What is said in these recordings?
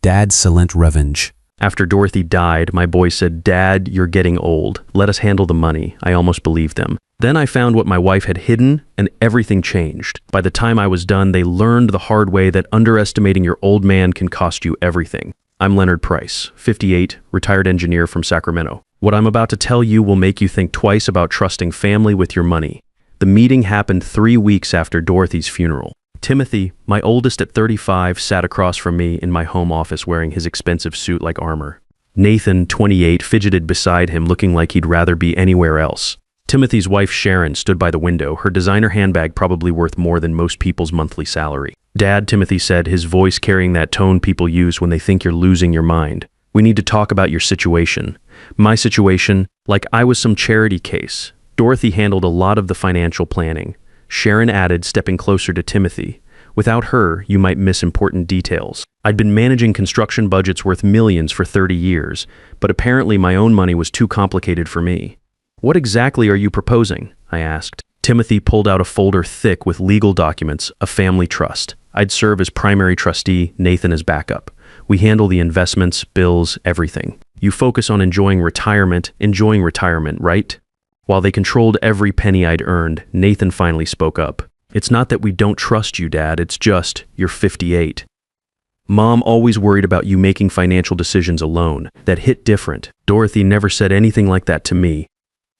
Dad's silent revenge. After Dorothy died, my boys said, "Dad, you're getting old. Let us handle the money." I almost believed them. Then I found what my wife had hidden, and everything changed. By the time I was done, they learned the hard way that underestimating your old man can cost you everything. I'm Leonard Price, 58, retired engineer from Sacramento. What I'm about to tell you will make you think twice about trusting family with your money. The meeting happened 3 weeks after Dorothy's funeral. Timothy, my oldest at 35, sat across from me in my home office wearing his expensive suit like armor. Nathan, 28, fidgeted beside him looking like he'd rather be anywhere else. Timothy's wife Sharon stood by the window, her designer handbag probably worth more than most people's monthly salary. "Dad," Timothy said, his voice carrying that tone people use when they think you're losing your mind. "We need to talk about your situation." My situation, like I was some charity case. Dorothy handled a lot of the financial planning. Sharon added, stepping closer to Timothy. "Without her, you might miss important details." I'd been managing construction budgets worth millions for 30 years, but apparently my own money was too complicated for me. "What exactly are you proposing?" I asked. Timothy pulled out a folder thick with legal documents, a family trust. I'd serve as primary trustee, Nathan as backup. We handle the investments, bills, everything. You focus on enjoying retirement, right? While they controlled every penny I'd earned, Nathan finally spoke up. "It's not that we don't trust you, Dad, it's just, you're 58. Mom always worried about you making financial decisions alone. That hit different. Dorothy never said anything like that to me.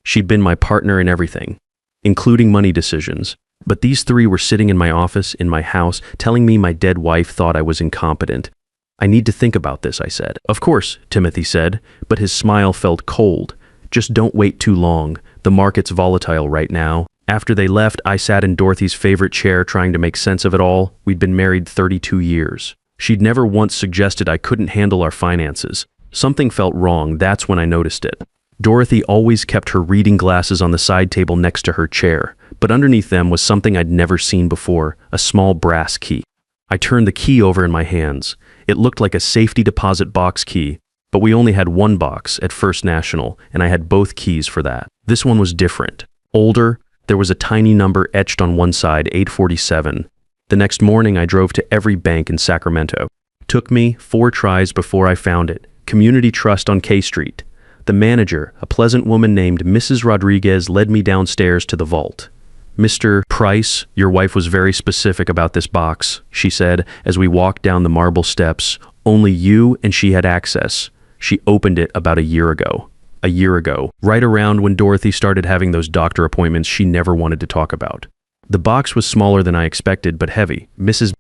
She'd been my partner in everything, including money decisions. But these three were sitting in my office, in my house, telling me my dead wife thought I was incompetent. I need to think about this," I said. "Of course," Timothy said, but his smile felt cold. "Just don't wait too long. The market's volatile right now." After they left, I sat in Dorothy's favorite chair trying to make sense of it all. We'd been married 32 years. She'd never once suggested I couldn't handle our finances. Something felt wrong, that's when I noticed it. Dorothy always kept her reading glasses on the side table next to her chair, but underneath them was something I'd never seen before, a small brass key. I turned the key over in my hands. It looked like a safety deposit box key, but we only had one box at First National, and I had both keys for that. This one was different. Older, there was a tiny number etched on one side, 847. The next morning, I drove to every bank in Sacramento. Took me 4 tries before I found it. Community Trust on K Street. The manager, a pleasant woman named Mrs. Rodriguez, led me downstairs to the vault. "Mr. Price, your wife was very specific about this box," she said as we walked down the marble steps. "Only you and she had access. She opened it about a year ago. A year ago, right around when Dorothy started having those doctor appointments she never wanted to talk about." The box was smaller than I expected, but heavy. Mrs.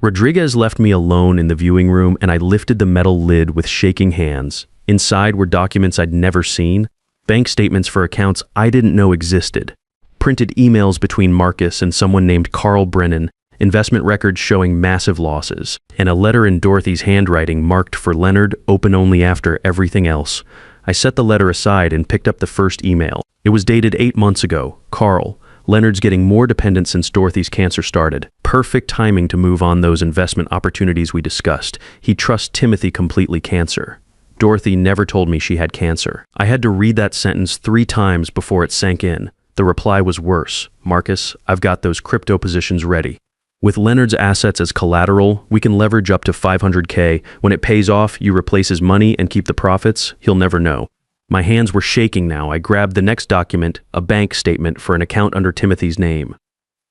Rodriguez left me alone in the viewing room, and I lifted the metal lid with shaking hands. Inside were documents I'd never seen, bank statements for accounts I didn't know existed, printed emails between Marcus and someone named Carl Brennan, investment records showing massive losses, and a letter in Dorothy's handwriting marked for Leonard, open only after everything else. I set the letter aside and picked up the first email. It was dated 8 months ago. "Carl, Leonard's getting more dependent since Dorothy's cancer started. Perfect timing to move on those investment opportunities we discussed. He trusts Timothy completely. Cancer. Dorothy never told me she had cancer." I had to read that sentence 3 times before it sank in. The reply was worse. "Marcus, I've got those crypto positions ready. With Leonard's assets as collateral, we can leverage up to $500K. When it pays off, you replace his money and keep the profits. He'll never know." My hands were shaking now. I grabbed the next document, a bank statement for an account under Timothy's name.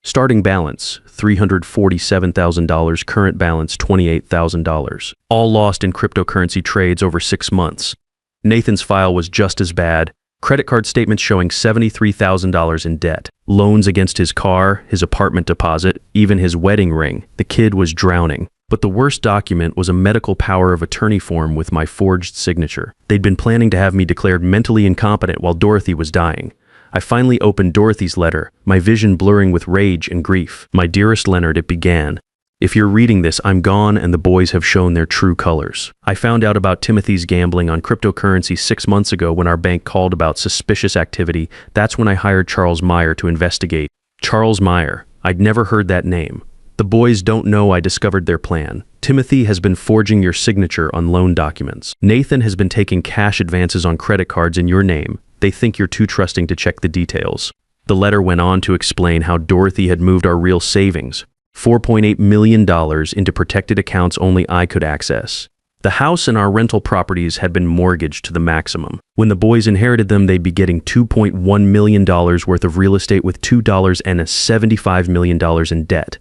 Starting balance, $347,000, current balance, $28,000. All lost in cryptocurrency trades over 6 months. Nathan's file was just as bad. Credit card statements showing $73,000 in debt. Loans against his car, his apartment deposit, even his wedding ring. The kid was drowning. But the worst document was a medical power of attorney form with my forged signature. They'd been planning to have me declared mentally incompetent while Dorothy was dying. I finally opened Dorothy's letter, my vision blurring with rage and grief. "My dearest Leonard," it began. "If you're reading this, I'm gone and the boys have shown their true colors. I found out about Timothy's gambling on cryptocurrency 6 months ago when our bank called about suspicious activity. That's when I hired Charles Meyer to investigate." Charles Meyer. I'd never heard that name. "The boys don't know I discovered their plan. Timothy has been forging your signature on loan documents. Nathan has been taking cash advances on credit cards in your name. They think you're too trusting to check the details." The letter went on to explain how Dorothy had moved our real savings, $4.8 million, into protected accounts only I could access. The house and our rental properties had been mortgaged to the maximum. When the boys inherited them, they'd be getting $2.1 million worth of real estate with $2.75 million in debt.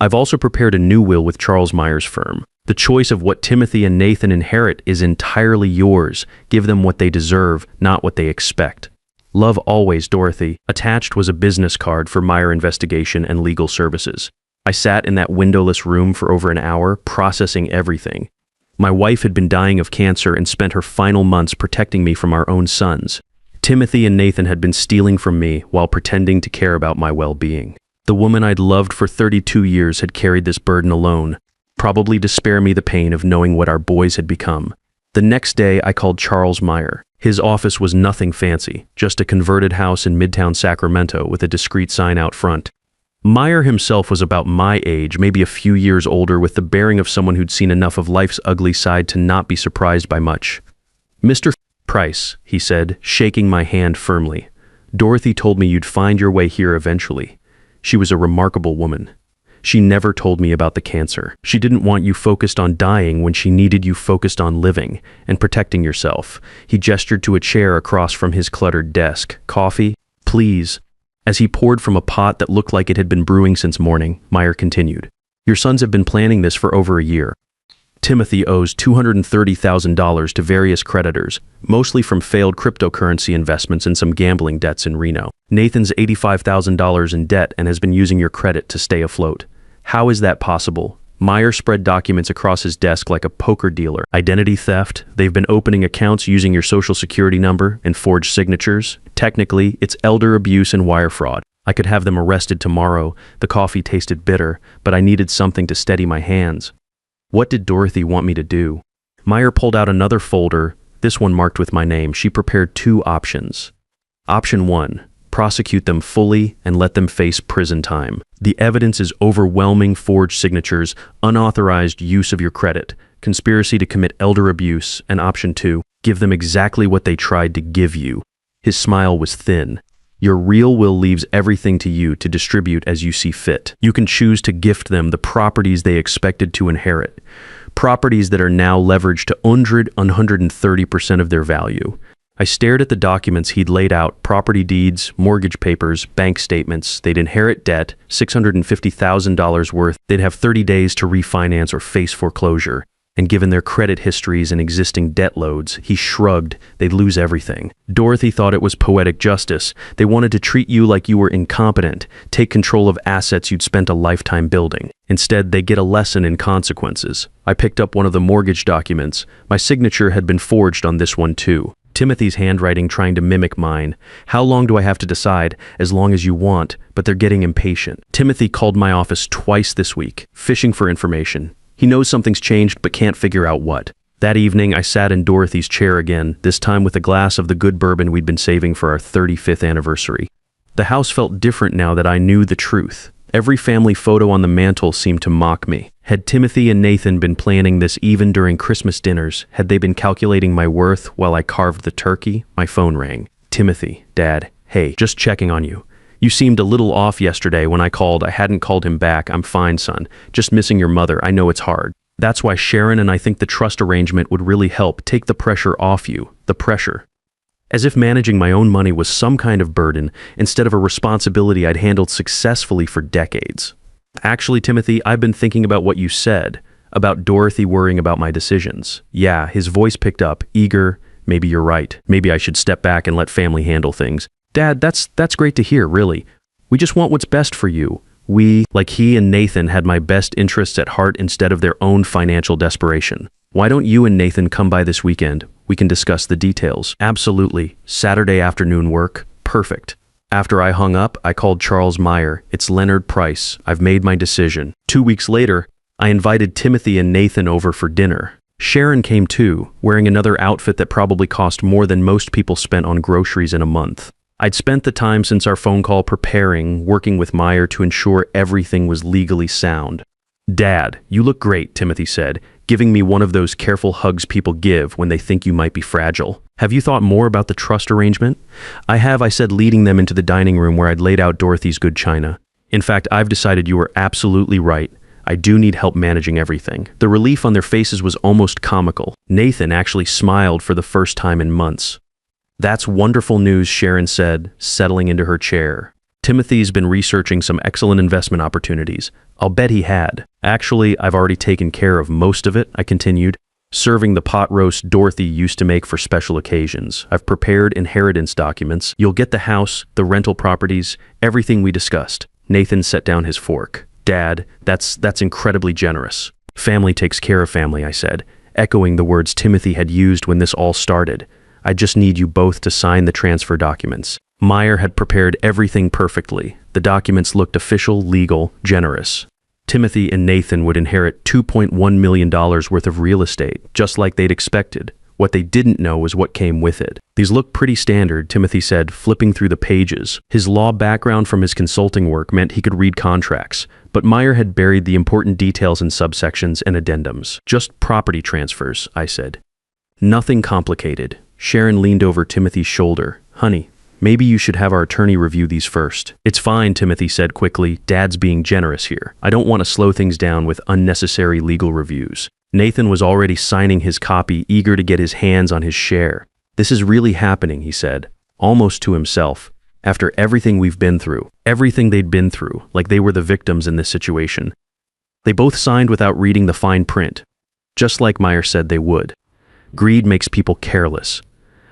I've also prepared a new will with Charles Meyer's firm. The choice of what Timothy and Nathan inherit is entirely yours. Give them what they deserve, not what they expect. Love always, Dorothy. Attached was a business card for Meyer Investigation and Legal Services. I sat in that windowless room for over an hour, processing everything. My wife had been dying of cancer and spent her final months protecting me from our own sons. Timothy and Nathan had been stealing from me while pretending to care about my well-being. The woman I'd loved for 32 years had carried this burden alone, probably to spare me the pain of knowing what our boys had become. The next day, I called Charles Meyer. His office was nothing fancy, just a converted house in Midtown Sacramento with a discreet sign out front. Meyer himself was about my age, maybe a few years older, with the bearing of someone who'd seen enough of life's ugly side to not be surprised by much. "Mr. Price," he said, shaking my hand firmly. "Dorothy told me you'd find your way here eventually. She was a remarkable woman. She never told me about the cancer. She didn't want you focused on dying when she needed you focused on living and protecting yourself." He gestured to a chair across from his cluttered desk. "Coffee? Please." As he poured from a pot that looked like it had been brewing since morning, Meyer continued, "Your sons have been planning this for over a year. Timothy owes $230,000 to various creditors, mostly from failed cryptocurrency investments and some gambling debts in Reno. Nathan's $85,000 in debt and has been using your credit to stay afloat. How is that possible?" Meyer spread documents across his desk like a poker dealer. "Identity theft. They've been opening accounts using your social security number and forged signatures. Technically, it's elder abuse and wire fraud. I could have them arrested tomorrow." The coffee tasted bitter, but I needed something to steady my hands. What did Dorothy want me to do? Meyer pulled out another folder, this one marked with my name. She prepared 2 options. Option 1. Prosecute them fully and let them face prison time. The evidence is overwhelming: forged signatures, unauthorized use of your credit, conspiracy to commit elder abuse. And option 2, give them exactly what they tried to give you. His smile was thin. Your real will leaves everything to you to distribute as you see fit. You can choose to gift them the properties they expected to inherit, properties that are now leveraged to 130% of their value. I stared at the documents he'd laid out: property deeds, mortgage papers, bank statements. They'd inherit debt, $650,000 worth. They'd have 30 days to refinance or face foreclosure. And given their credit histories and existing debt loads, he shrugged, they'd lose everything. Dorothy thought it was poetic justice. They wanted to treat you like you were incompetent, take control of assets you'd spent a lifetime building. Instead, they'd get a lesson in consequences. I picked up one of the mortgage documents. My signature had been forged on this one too. Timothy's handwriting trying to mimic mine. "How long do I have to decide?" "As long as you want," but they're getting impatient. Timothy called my office twice this week, fishing for information. He knows something's changed but can't figure out what. That evening, I sat in Dorothy's chair again, this time with a glass of the good bourbon we'd been saving for our 35th anniversary. The house felt different now that I knew the truth. Every family photo on the mantle seemed to mock me. Had Timothy and Nathan been planning this even during Christmas dinners? Had they been calculating my worth while I carved the turkey? My phone rang. "Timothy, Dad, hey, just checking on you. You seemed a little off yesterday when I called. I hadn't called him back. I'm fine, son. Just missing your mother. I know it's hard. That's why Sharon and I think the trust arrangement would really help take the pressure off you. The pressure." As if managing my own money was some kind of burden, instead of a responsibility I'd handled successfully for decades. "Actually, Timothy, I've been thinking about what you said, about Dorothy worrying about my decisions." Yeah, his voice picked up, eager. "Maybe you're right. Maybe I should step back and let family handle things." "Dad, that's great to hear, really. We just want what's best for you. We, like he and Nathan, had my best interests at heart instead of their own financial desperation. Why don't you and Nathan come by this weekend? We can discuss the details." "Absolutely. Saturday afternoon work. Perfect." After I hung up, I called Charles Meyer. "It's Leonard Price. I've made my decision." 2 weeks later, I invited Timothy and Nathan over for dinner. Sharon came too, wearing another outfit that probably cost more than most people spent on groceries in a month. I'd spent the time since our phone call preparing, working with Meyer to ensure everything was legally sound. "Dad, you look great," Timothy said, giving me one of those careful hugs people give when they think you might be fragile. "Have you thought more about the trust arrangement?" "I have," I said, leading them into the dining room where I'd laid out Dorothy's good china. "In fact, I've decided you were absolutely right. I do need help managing everything. The relief on their faces was almost comical. Nathan actually smiled for the first time in months. That's wonderful news, Sharon said, settling into her chair. Timothy's been researching some excellent investment opportunities. I'll bet he had. Actually, I've already taken care of most of it, I continued, serving the pot roast Dorothy used to make for special occasions. I've prepared inheritance documents. You'll get the house, the rental properties, everything we discussed. Nathan set down his fork. Dad, that's incredibly generous. Family takes care of family, I said, echoing the words Timothy had used when this all started. I just need you both to sign the transfer documents. Meyer had prepared everything perfectly. The documents looked official, legal, generous. Timothy and Nathan would inherit $2.1 million worth of real estate, just like they'd expected. What they didn't know was what came with it. These look pretty standard, Timothy said, flipping through the pages. His law background from his consulting work meant he could read contracts, but Meyer had buried the important details in subsections and addendums. Just property transfers, I said. Nothing complicated. Sharon leaned over Timothy's shoulder. Honey, maybe you should have our attorney review these first. It's fine, Timothy said quickly. Dad's being generous here. I don't want to slow things down with unnecessary legal reviews. Nathan was already signing his copy, eager to get his hands on his share. This is really happening, he said, almost to himself. After everything we've been through, everything they'd been through, like they were the victims in this situation. They both signed without reading the fine print, just like Meyer said they would. Greed makes people careless.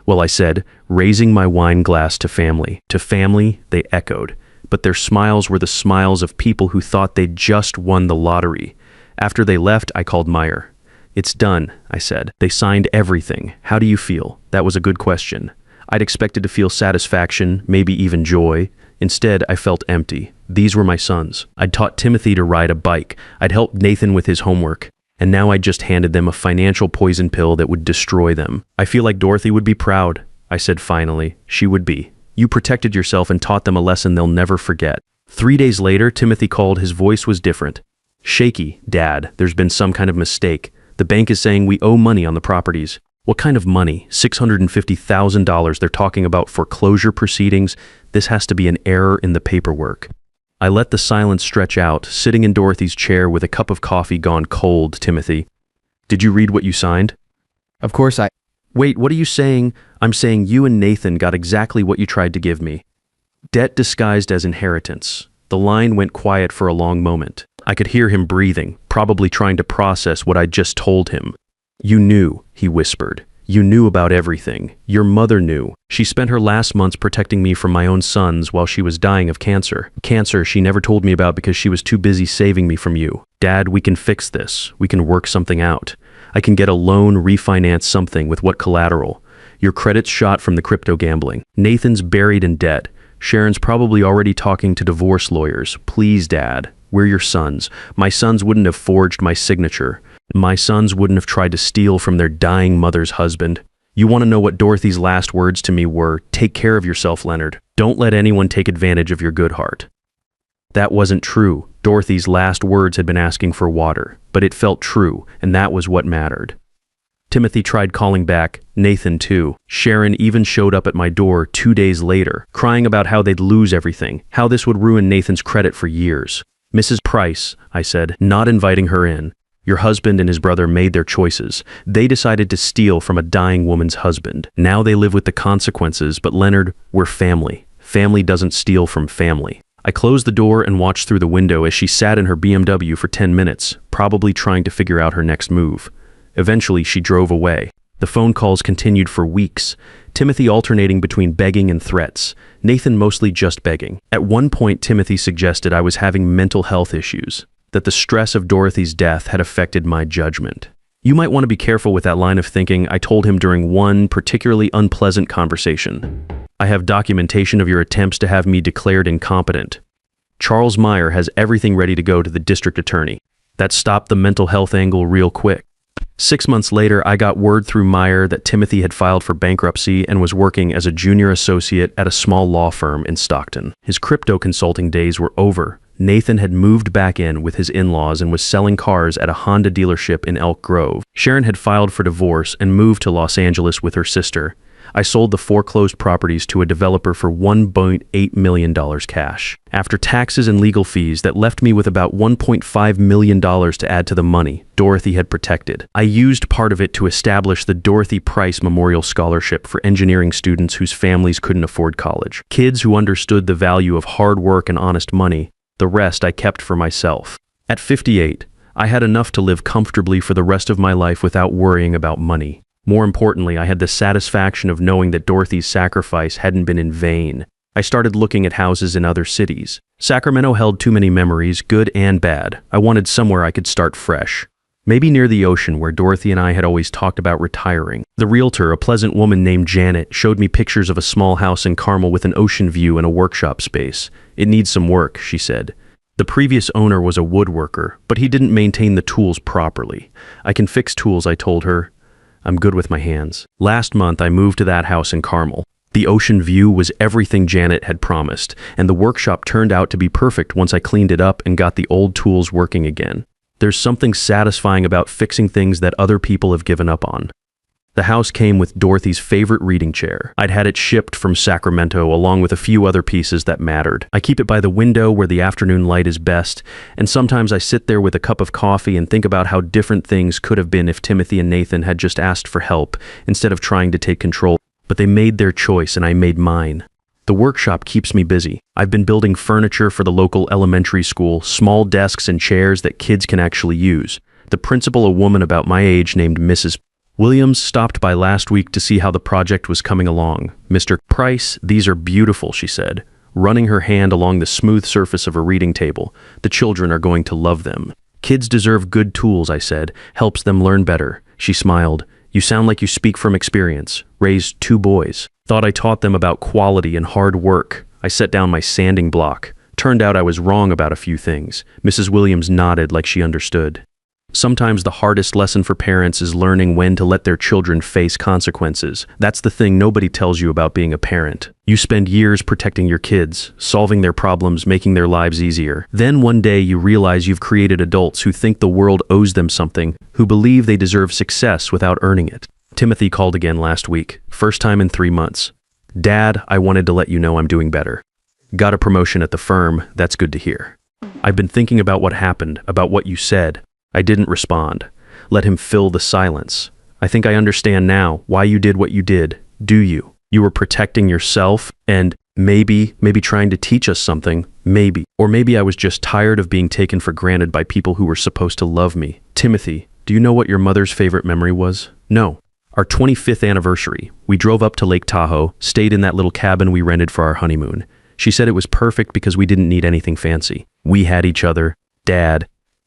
Well, I said, raising my wine glass to family. To family, they echoed, but their smiles were the smiles of people who thought they'd just won the lottery. After they left, I called Meyer. It's done, I said. They signed everything. How do you feel? That was a good question. I'd expected to feel satisfaction, maybe even joy. Instead, I felt empty. These were my sons. I'd taught Timothy to ride a bike. I'd helped Nathan with his homework. And now I just handed them a financial poison pill that would destroy them. I feel like Dorothy would be proud, I said finally. She would be. You protected yourself and taught them a lesson they'll never forget. 3 days later, Timothy called. His voice was different. Shaky, Dad, there's been some kind of mistake. The bank is saying we owe money on the properties. What kind of money? $650,000. They're talking about foreclosure proceedings. This has to be an error in the paperwork. I let the silence stretch out, sitting in Dorothy's chair with a cup of coffee gone cold. Timothy, did you read what you signed? Of course I... Wait, what are you saying? I'm saying you and Nathan got exactly what you tried to give me. Debt disguised as inheritance. The line went quiet for a long moment. I could hear him breathing, probably trying to process what I'd just told him. You knew, he whispered. You knew about everything. Your mother knew. She spent her last months protecting me from my own sons while she was dying of cancer. Cancer she never told me about because she was too busy saving me from you. Dad, we can fix this. We can work something out. I can get a loan, refinance something with what collateral? Your credit's shot from the crypto gambling. Nathan's buried in debt. Sharon's probably already talking to divorce lawyers. Please, Dad. We're your sons. My sons wouldn't have forged my signature. My sons wouldn't have tried to steal from their dying mother's husband. You want to know what Dorothy's last words to me were? Take care of yourself, Leonard. Don't let anyone take advantage of your good heart. That wasn't true. Dorothy's last words had been asking for water, but it felt true, and that was what mattered. Timothy tried calling back, Nathan too. Sharon even showed up at my door 2 days later, crying about how they'd lose everything, how this would ruin Nathan's credit for years. Mrs. Price, I said, not inviting her in. Your husband and his brother made their choices. They decided to steal from a dying woman's husband. Now they live with the consequences, but Leonard, we're family. Family doesn't steal from family. I closed the door and watched through the window as she sat in her BMW for 10 minutes, probably trying to figure out her next move. Eventually, she drove away. The phone calls continued for weeks, Timothy alternating between begging and threats, Nathan mostly just begging. At one point, Timothy suggested I was having mental health issues, that the stress of Dorothy's death had affected my judgment. You might want to be careful with that line of thinking, I told him during one particularly unpleasant conversation. I have documentation of your attempts to have me declared incompetent. Charles Meyer has everything ready to go to the district attorney. That stopped the mental health angle real quick. 6 months later, I got word through Meyer that Timothy had filed for bankruptcy and was working as a junior associate at a small law firm in Stockton. His crypto consulting days were over. Nathan had moved back in with his in-laws and was selling cars at a Honda dealership in Elk Grove. Sharon had filed for divorce and moved to Los Angeles with her sister. I sold the foreclosed properties to a developer for $1.8 million cash. After taxes and legal fees, that left me with about $1.5 million to add to the money Dorothy had protected. I used part of it to establish the Dorothy Price Memorial Scholarship for engineering students whose families couldn't afford college. Kids who understood the value of hard work and honest money. The rest I kept for myself. At 58, I had enough to live comfortably for the rest of my life without worrying about money. More importantly, I had the satisfaction of knowing that Dorothy's sacrifice hadn't been in vain. I started looking at houses in other cities. Sacramento held too many memories, good and bad. I wanted somewhere I could start fresh. Maybe near the ocean, where Dorothy and I had always talked about retiring. The realtor, a pleasant woman named Janet, showed me pictures of a small house in Carmel with an ocean view and a workshop space. It needs some work, she said. The previous owner was a woodworker, but he didn't maintain the tools properly. I can fix tools, I told her. I'm good with my hands. Last month, I moved to that house in Carmel. The ocean view was everything Janet had promised, and the workshop turned out to be perfect once I cleaned it up and got the old tools working again. There's something satisfying about fixing things that other people have given up on. The house came with Dorothy's favorite reading chair. I'd had it shipped from Sacramento along with a few other pieces that mattered. I keep it by the window where the afternoon light is best, and sometimes I sit there with a cup of coffee and think about how different things could have been if Timothy and Nathan had just asked for help instead of trying to take control. But they made their choice and I made mine. The workshop keeps me busy. I've been building furniture for the local elementary school, small desks and chairs that kids can actually use. The principal, a woman about my age named Mrs. Williams, stopped by last week to see how the project was coming along. Mr. Price, these are beautiful, she said, running her hand along the smooth surface of a reading table. The children are going to love them. Kids deserve good tools, I said. Helps them learn better. She smiled. You sound like you speak from experience. Raised 2 boys. Thought I taught them about quality and hard work. I set down my sanding block. Turned out I was wrong about a few things. Mrs. Williams nodded like she understood. Sometimes the hardest lesson for parents is learning when to let their children face consequences. That's the thing nobody tells you about being a parent. You spend years protecting your kids, solving their problems, making their lives easier. Then one day you realize you've created adults who think the world owes them something, who believe they deserve success without earning it. Timothy called again last week, first time in 3 months. Dad, I wanted to let you know I'm doing better. Got a promotion at the firm, that's good to hear. I've been thinking about what happened, about what you said. I didn't respond. Let him fill the silence. I think I understand now why you did what you did. Do you? You were protecting yourself and maybe trying to teach us something. Maybe. Or maybe I was just tired of being taken for granted by people who were supposed to love me. Timothy, do you know what your mother's favorite memory was? No. Our 25th anniversary. We drove up to Lake Tahoe, stayed in that little cabin we rented for our honeymoon. She said it was perfect because we didn't need anything fancy. We had each other, Dad,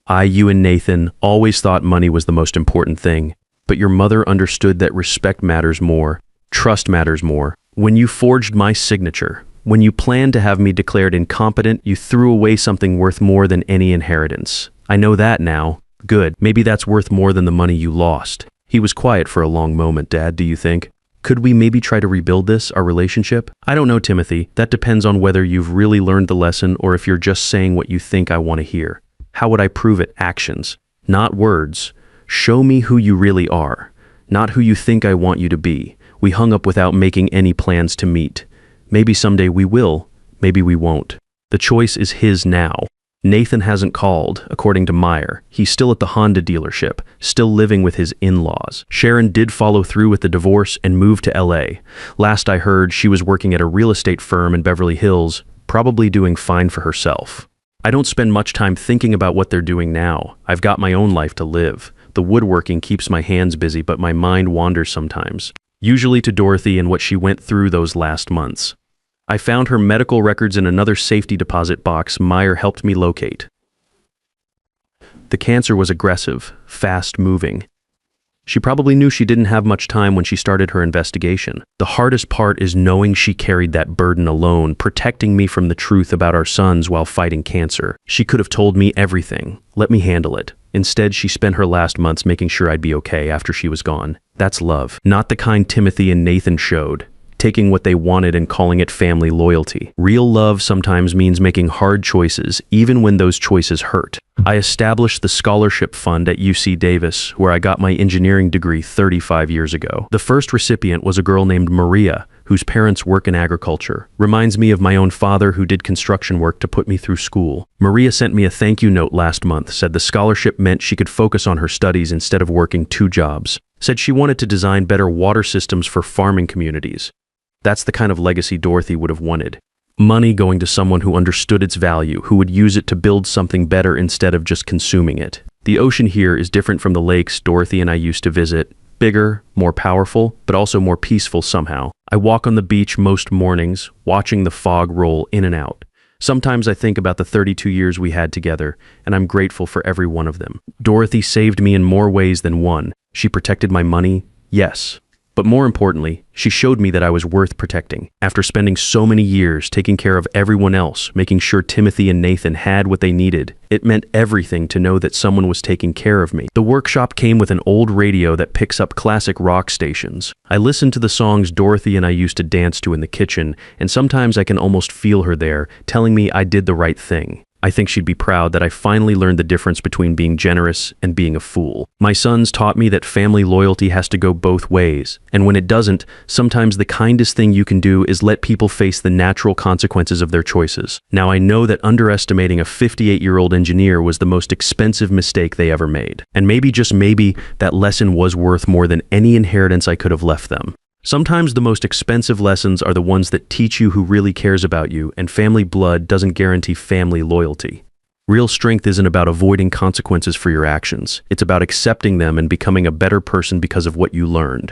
you and Nathan always thought money was the most important thing, but your mother understood that respect matters more, trust matters more. When you forged my signature, when you planned to have me declared incompetent, you threw away something worth more than any inheritance. I know that now. Good. Maybe that's worth more than the money you lost. He was quiet for a long moment, Dad, do you think? Could we maybe try to rebuild this, our relationship? I don't know, Timothy. That depends on whether you've really learned the lesson or if you're just saying what you think I want to hear. How would I prove it? Actions, not words. Show me who you really are, not who you think I want you to be. We hung up without making any plans to meet. Maybe someday we will, maybe we won't. The choice is his now. Nathan hasn't called, according to Meyer. He's still at the Honda dealership, still living with his in-laws. Sharon did follow through with the divorce and moved to LA. Last I heard, she was working at a real estate firm in Beverly Hills, probably doing fine for herself. I don't spend much time thinking about what they're doing now. I've got my own life to live. The woodworking keeps my hands busy, but my mind wanders sometimes. Usually to Dorothy and what she went through those last months. I found her medical records in another safety deposit box Meyer helped me locate. The cancer was aggressive, fast-moving. She probably knew she didn't have much time when she started her investigation. The hardest part is knowing she carried that burden alone, protecting me from the truth about our sons while fighting cancer. She could have told me everything. Let me handle it. Instead, she spent her last months making sure I'd be okay after she was gone. That's love. Not the kind Timothy and Nathan showed. taking what they wanted and calling it family loyalty. Real love sometimes means making hard choices, even when those choices hurt. I established the scholarship fund at UC Davis, where I got my engineering degree 35 years ago. The first recipient was a girl named Maria, whose parents work in agriculture. Reminds me of my own father who did construction work to put me through school. Maria sent me a thank you note last month, said the scholarship meant she could focus on her studies instead of working 2 jobs. Said she wanted to design better water systems for farming communities. That's the kind of legacy Dorothy would have wanted. Money going to someone who understood its value, who would use it to build something better instead of just consuming it. The ocean here is different from the lakes Dorothy and I used to visit. Bigger, more powerful, but also more peaceful somehow. I walk on the beach most mornings, watching the fog roll in and out. Sometimes I think about the 32 years we had together, and I'm grateful for every one of them. Dorothy saved me in more ways than one. She protected my money, yes. But more importantly, she showed me that I was worth protecting. After spending so many years taking care of everyone else, making sure Timothy and Nathan had what they needed, it meant everything to know that someone was taking care of me. The workshop came with an old radio that picks up classic rock stations. I listened to the songs Dorothy and I used to dance to in the kitchen, and sometimes I can almost feel her there, telling me I did the right thing. I think she'd be proud that I finally learned the difference between being generous and being a fool. My sons taught me that family loyalty has to go both ways, and when it doesn't, sometimes the kindest thing you can do is let people face the natural consequences of their choices. Now I know that underestimating a 58-year-old engineer was the most expensive mistake they ever made. And maybe, just maybe, that lesson was worth more than any inheritance I could have left them. Sometimes the most expensive lessons are the ones that teach you who really cares about you, and family blood doesn't guarantee family loyalty. Real strength isn't about avoiding consequences for your actions. It's about accepting them and becoming a better person because of what you learned.